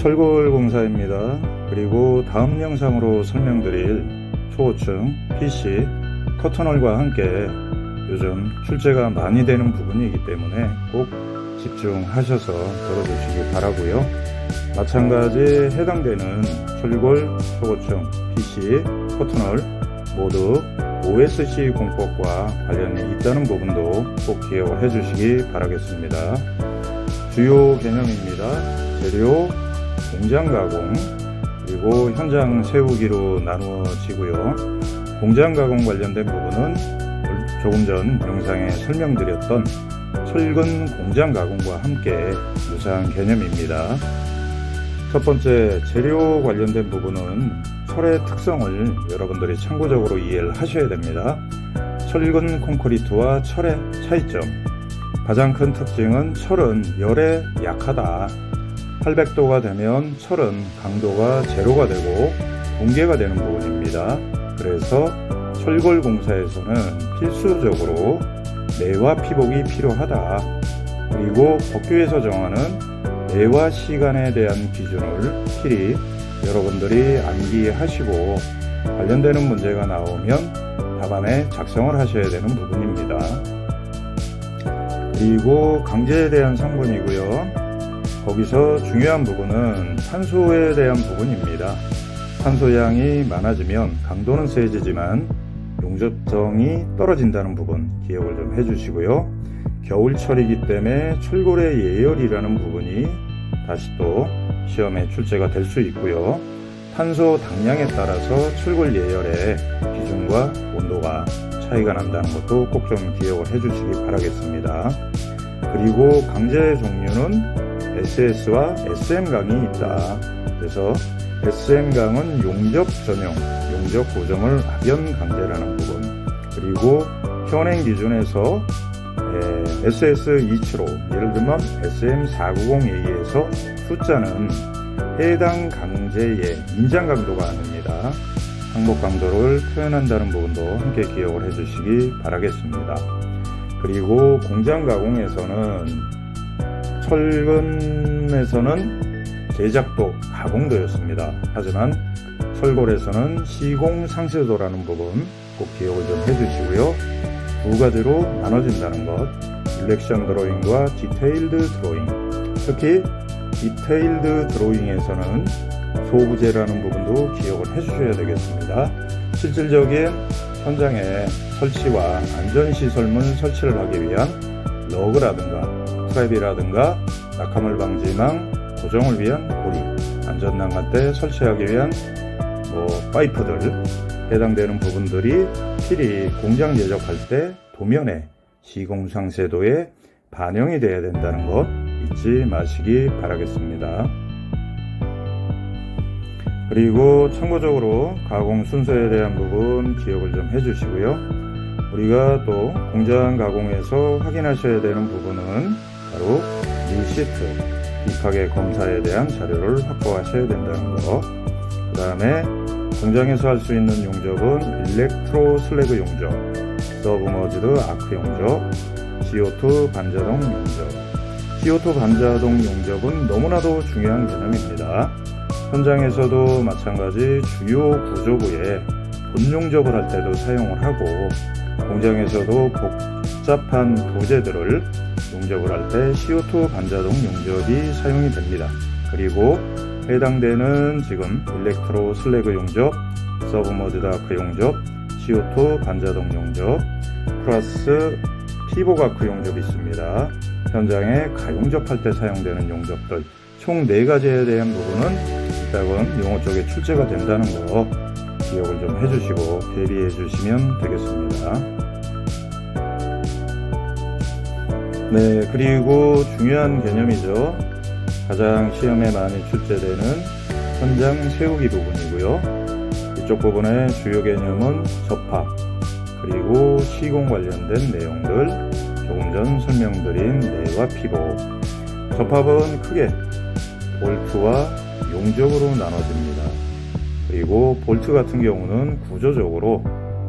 철골 공사입니다. 그리고 다음 영상으로 설명드릴 초고층 PC 커튼홀과 함께 요즘 출제가 많이 되는 부분이기 때문에 꼭 집중하셔서 들어주시기 바라고요. 마찬가지 해당되는 철골, 초고층 PC 커튼홀 모두 OSC 공법과 관련이 있다는 부분도 꼭 기억을 해주시기 바라겠습니다. 주요 개념입니다. 재료, 공장 가공, 그리고 현장 세우기로 나누어지고요. 공장 가공 관련된 부분은 조금 전 영상에 설명드렸던 철근 공장 가공과 함께 유사한 개념입니다. 첫 번째, 재료 관련된 부분은 철의 특성을 여러분들이 참고적으로 이해를 하셔야 됩니다. 철근 콘크리트와 철의 차이점. 가장 큰 특징은 철은 열에 약하다. 800도가 되면 철은 강도가 제로가 되고 붕괴가 되는 부분입니다. 그래서 철골 공사에서는 필수적으로 내와 피복이 필요하다. 그리고 법규에서 정하는 내와 시간에 대한 기준을 필히 여러분들이 암기하시고 관련되는 문제가 나오면 답안에 작성을 하셔야 되는 부분입니다. 그리고 강제에 대한 성분이고요. 거기서 중요한 부분은 탄소에 대한 부분입니다. 탄소량이 많아지면 강도는 세지지만 용접성이 떨어진다는 부분 기억을 좀 해주시고요. 겨울철이기 때문에 철골의 예열이라는 부분이 다시 또 시험에 출제가 될 수 있고요. 탄소 당량에 따라서 철골 예열의 기준과 온도가 차이가 난다는 것도 꼭 좀 기억을 해주시기 바라겠습니다. 그리고 강제 종류는 SS와 SM강이 있다. 그래서 SM강은 용접 전용, 용접 고정을 악연 강제라는 부분. 그리고 현행 기준에서 SS275, 예를 들면 SM490A에서 숫자는 해당 강제의 인장 강도가 아닙니다. 항복 강도를 표현한다는 부분도 함께 기억을 해주시기 바라겠습니다. 그리고 공장 가공에서는 철근에서는 제작도, 가공도였습니다. 하지만 철골에서는 시공 상세도라는 부분 꼭 기억을 좀 해주시고요. 두 가지로 나눠진다는 것, 일렉션 드로잉과 디테일드 드로잉. 특히 디테일드 드로잉에서는 소부재라는 부분도 기억을 해주셔야 되겠습니다. 실질적인 현장의 설치와 안전시설물 설치를 하기 위한 러그라든가 트랩이라든가 낙하물 방지망 고정을 위한 고리, 안전난간 때 설치하기 위한 파이프들 해당되는 부분들이 필히 공장 제작할 때 도면에 시공상세도에 반영이 되어야 된다는 것 잊지 마시기 바라겠습니다. 그리고 참고적으로 가공 순서에 대한 부분 기억을 좀 해주시고요. 우리가 또 공장 가공에서 확인하셔야 되는 부분은 바로 밀시트, 딥하게 검사에 대한 자료를 확보하셔야 된다는 거. 그 다음에 공장에서 할 수 있는 용접은 일렉트로 슬래그 용접, 서브머지드 아크 용접, CO2 반자동 용접. CO2 반자동 용접은 너무나도 중요한 개념입니다. 현장에서도 마찬가지 주요 구조부에 본용접을 할 때도 사용을 하고 공장에서도 복잡한 부재들을 용접을 할 때 CO2 반자동 용접이 사용이 됩니다. 그리고 해당되는 지금 일렉트로 슬래그 용접, 서브머지드 아크 용접, CO2 반자동 용접, 플러스 피복 아크 용접이 있습니다. 현장에 가용접할 때 사용되는 용접들 총 4가지에 대한 부분은 이따금 용어 쪽에 출제가 된다는 거 기억을 좀 해주시고 대비해 주시면 되겠습니다. 네, 그리고 중요한 개념이죠. 가장 시험에 많이 출제되는 현장 세우기 부분이고요. 이쪽 부분의 주요 개념은 접합, 그리고 시공 관련된 내용들, 조금 전 설명드린 내와 피복. 접합은 크게 볼트와 용접으로 나눠집니다. 그리고 볼트 같은 경우는 구조적으로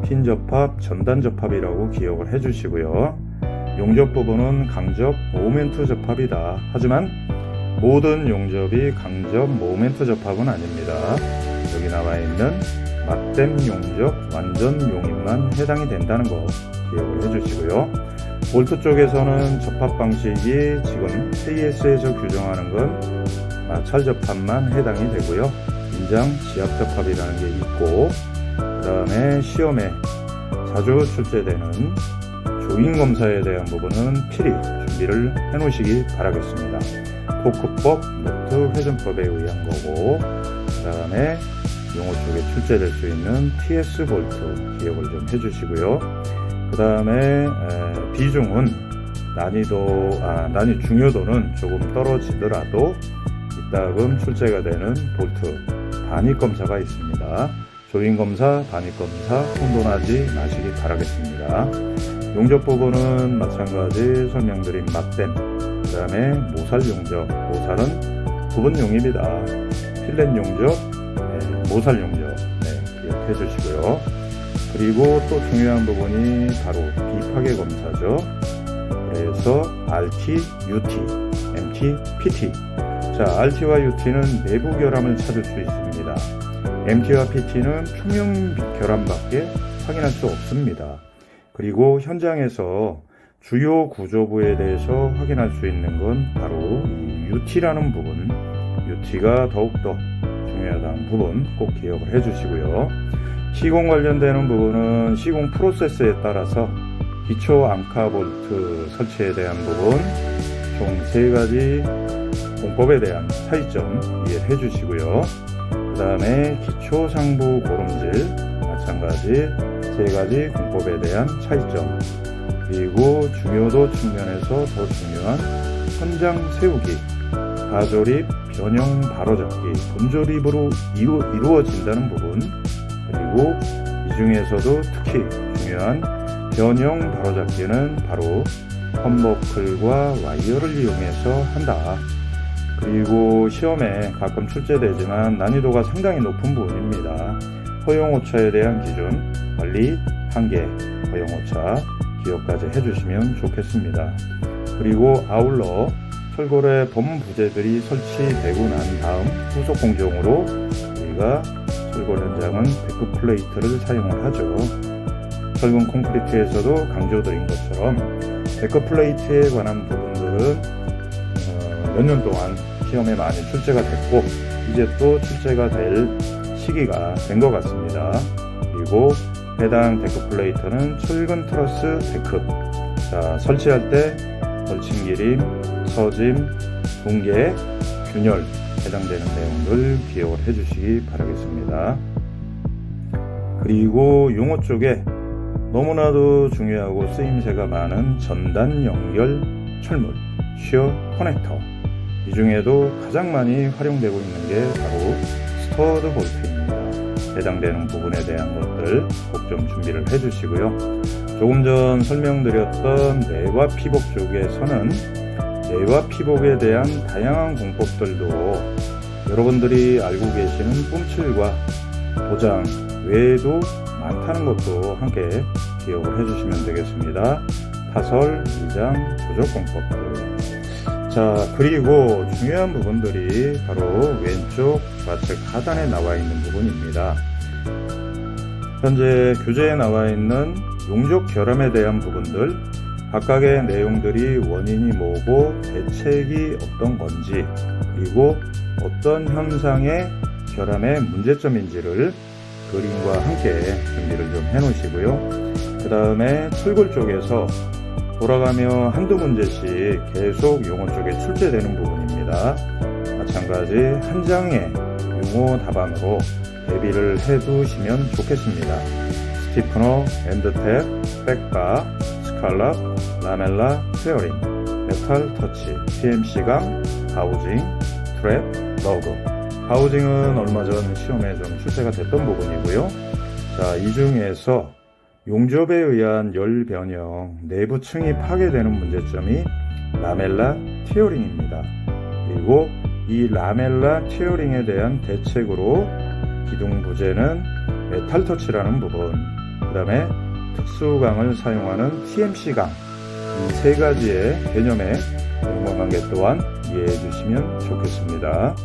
핀 접합, 전단 접합이라고 기억을 해주시고요. 용접 부분은 강접, 모멘트 접합이다. 하지만 모든 용접이 강접 모멘트 접합은 아닙니다. 여기 나와 있는 맞댐 용접 완전 용입만 해당이 된다는 거 기억을 해주시고요. 볼트 쪽에서는 접합 방식이 지금 KS에서 규정하는 건 마찰 접합만 해당이 되고요. 인장 지압 접합이라는 게 있고, 그 다음에 시험에 자주 출제되는 조인 검사에 대한 부분은 필히 준비를 해 놓으시기 바라겠습니다. 토크법, 너트 회전법에 의한 거고, 그 다음에 용어 쪽에 출제될 수 있는 TS 볼트 기억을 좀 해주시고요. 그 다음에 비중은 난이 중요도는 조금 떨어지더라도 이따금 출제가 되는 볼트 반입 검사가 있습니다. 조인 검사, 반입 검사 혼돈하지 마시기 바라겠습니다. 용접 부분은 마찬가지 설명드린 맞댐, 그 다음에 모살 용접, 모살은 부분 용입니다. 필렛 용접, 모살 용접 기억해 주시고요. 그리고 또 중요한 부분이 바로 비파괴 검사죠. 그래서 RT, UT, MT, PT. 자, RT와 UT는 내부 결함을 찾을 수 있습니다. MT와 PT는 표면 결함밖에 확인할 수 없습니다. 그리고 현장에서 주요 구조부에 대해서 확인할 수 있는 건 바로 이 UT라는 부분, UT가 더욱더 중요하다는 부분 꼭 기억을 해주시고요. 시공 관련되는 부분은 시공 프로세스에 따라서 기초 앙카 볼트 설치에 대한 부분 총 3가지 공법에 대한 차이점 이해해 주시고요. 그 다음에 기초 상부 고름질 마찬가지 3가지 공법에 대한 차이점, 그리고 중요도 측면에서 더 중요한 현장 세우기, 가조립, 변형 바로잡기, 분조립으로 이루어진다는 부분, 그리고 이 중에서도 특히 중요한 변형 바로잡기는 바로 펌버클과 와이어를 이용해서 한다. 그리고 시험에 가끔 출제되지만 난이도가 상당히 높은 부분입니다. 허용오차에 대한 기준, 관리, 한계, 허용오차 기억까지 해주시면 좋겠습니다. 그리고 아울러 철골의 범부재들이 설치되고 난 다음 후속 공정으로 우리가 철골 현장은 데크 플레이트를 사용을 하죠. 철근 콘크리트에서도 강조드린 것처럼 데크 플레이트에 관한 부분들은 몇 년 동안 시험에 많이 출제가 됐고 이제 또 출제가 될 시기가 된 것 같습니다. 그리고 해당 데크 플레이트는 철근 트러스 데크, 자, 설치할 때 걸침 기림, 서짐, 붕괴, 균열 해당되는 내용들 기억을 해주시기 바라겠습니다. 그리고 용어 쪽에 너무나도 중요하고 쓰임새가 많은 전단 연결 철물, 쉬어 커넥터, 이 중에도 가장 많이 활용되고 있는 게 바로 스터드 볼트입니다. 해당되는 부분에 대한 것들 꼭 좀 준비를 해주시고요. 조금 전 설명드렸던 내과 피복 쪽에서는 내과 피복에 대한 다양한 공법들도 여러분들이 알고 계시는 뿜칠과 도장 외에도 많다는 것도 함께 기억을 해주시면 되겠습니다. 타설, 미장, 조적 공법들. 자, 그리고 중요한 부분들이 바로 왼쪽 좌측 하단에 나와 있는 부분입니다. 현재 교재에 나와 있는 용접 결함에 대한 부분들, 각각의 내용들이 원인이 뭐고 대책이 어떤 건지, 그리고 어떤 현상의 결함의 문제점인지를 그림과 함께 준비를 좀 해 놓으시고요. 그 다음에 철골 쪽에서 돌아가며 한두 문제씩 계속 용어 쪽에 출제되는 부분입니다. 마찬가지 한 장의 용어 답안으로 대비를 해두시면 좋겠습니다. 스티프너, 엔드탭, 백바, 스칼랍, 라멜라, 페어링, 메탈 터치, TMC강, 하우징, 트랩, 러그. 하우징은 얼마 전 시험에 좀 출제가 됐던 부분이고요. 자, 이 중에서 용접에 의한 열 변형, 내부층이 파괴되는 문제점이 라멜라 티어링입니다. 그리고 이 라멜라 티어링에 대한 대책으로 기둥 부재는 메탈 터치라는 부분, 그 다음에 특수강을 사용하는 TMC강, 이 3가지의 개념의 연관관계 또한 이해해 주시면 좋겠습니다.